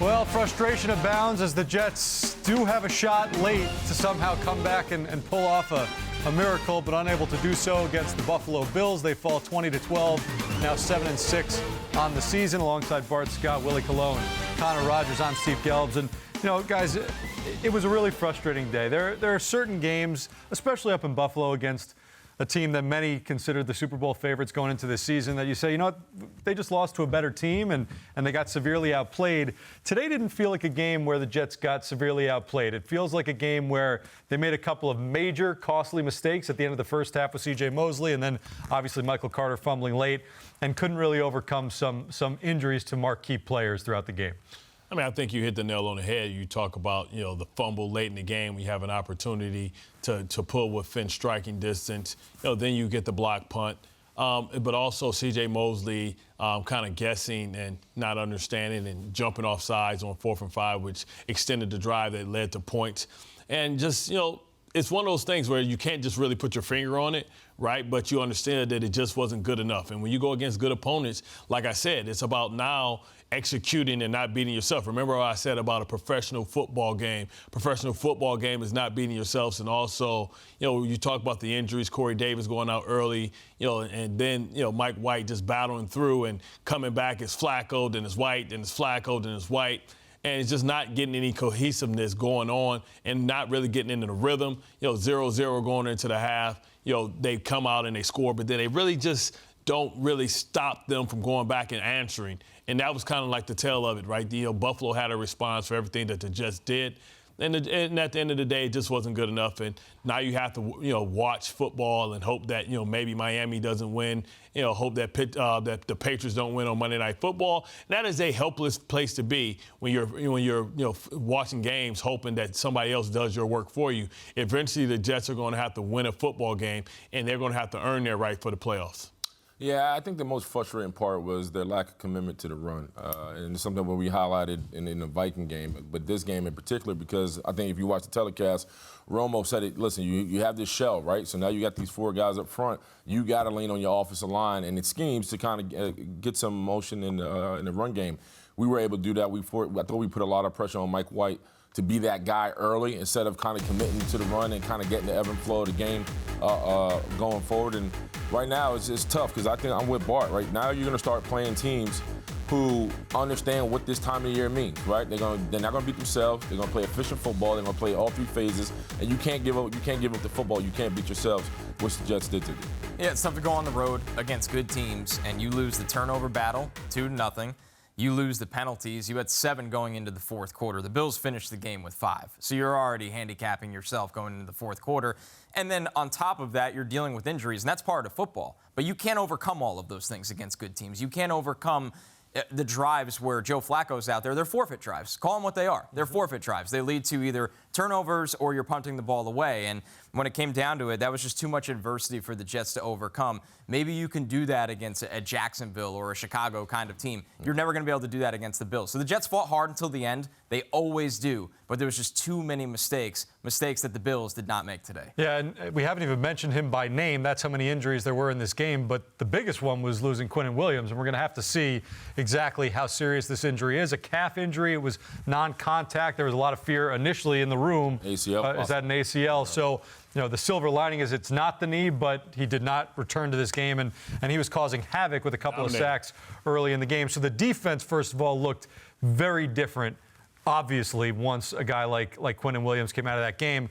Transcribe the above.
Well, frustration abounds as the Jets do have a shot late to somehow come back and pull off a miracle, but unable to do so against the Buffalo Bills. They fall 20-12, now 7-6 on the season, alongside Bart Scott, Willie Colon, Connor Rogers. I'm Steve Gelbs. And, you know, guys, it was a really frustrating day. There are certain games, especially up in Buffalo against a team that many considered the Super Bowl favorites going into this season, that you say, you know what, they just lost to a better team and they got severely outplayed. Today didn't feel like a game where the Jets got severely outplayed. It feels like a game where they made a couple of major, costly mistakes at the end of the first half with C.J. Mosley, and then obviously Michael Carter fumbling late, and couldn't really overcome some injuries to marquee players throughout the game. I mean, I think you hit the nail on the head. You talk about, you know, the fumble late in the game. We have an opportunity to pull within striking distance. You know, then you get the block punt. But also C.J. Mosley kind of guessing and not understanding and jumping off sides on 4th and 5, which extended the drive that led to points. And just, you know, it's one of those things where you can't just really put your finger on it, right? But you understand that it just wasn't good enough. And when you go against good opponents, like I said, it's about now executing and not beating yourself. Remember what I said about a professional football game. Professional football game is not beating yourselves. And also, you know, you talk about the injuries, Corey Davis going out early, you know, and then, you know, Mike White just battling through and coming back as Flacco, then it's White, then it's Flacco, then it's White. And it's just not getting any cohesiveness going on and not really getting into the rhythm. You know, 0-0 going into the half. You know, they come out and they score, but then they really just don't really stop them from going back and answering. And that was kind of like the tail of it, right? You know, Buffalo had a response for everything that the Jets did. And at the end of the day, it just wasn't good enough. And now you have to, you know, watch football and hope that, you know, maybe Miami doesn't win. You know, hope that that the Patriots don't win on Monday Night Football. That is a helpless place to be when you're you know, watching games, hoping that somebody else does your work for you. Eventually, the Jets are going to have to win a football game, and they're going to have to earn their right for the playoffs. Yeah, I think the most frustrating part was their lack of commitment to the run. And it's something what we highlighted in the Viking game, but this game in particular, because I think if you watch the telecast, Romo said it, listen, you have this shell, right? So now you got these 4 guys up front. You got to lean on your offensive line and it schemes to kind of get some motion in the run game. We were able to do that. I thought we put a lot of pressure on Mike White to be that guy early instead of kind of committing to the run and kind of getting the ebb and flow of the game going forward. And right now it's tough because I think I'm with Bart. Right now you're going to start playing teams who understand what this time of year means, right? They're not going to beat themselves. They're going to play efficient football. They're going to play all 3 phases, and you can't give up. You can't give up the football. You can't beat yourselves, which the Jets did today. Yeah, it's tough to go on the road against good teams, and you lose the turnover battle 2-0. You lose the penalties. You had 7 going into the fourth quarter. The Bills finished the game with 5. So you're already handicapping yourself going into the fourth quarter. And then on top of that, you're dealing with injuries, and that's part of football. But you can't overcome all of those things against good teams. You can't overcome the drives where Joe Flacco's out there. They're forfeit drives. Call them what they are. They're forfeit drives. They lead to either turnovers or you're punting the ball away. And when it came down to it, that was just too much adversity for the Jets to overcome. Maybe you can do that against a Jacksonville or a Chicago kind of team. You're never going to be able to do that against the Bills. So the Jets fought hard until the end. They always do. But there was just too many mistakes that the Bills did not make today. Yeah, and we haven't even mentioned him by name. That's how many injuries there were in this game. But the biggest one was losing Quinnen Williams, and we're going to have to see exactly how serious this injury is. A calf injury. It was non-contact. There was a lot of fear initially in the room. ACL. Is that an ACL? So, you know, the silver lining is it's not the knee, but he did not return to this game, and he was causing havoc with a couple of sacks early in the game. So the defense, first of all, looked very different, obviously, once a guy like Quinnen Williams came out of that game.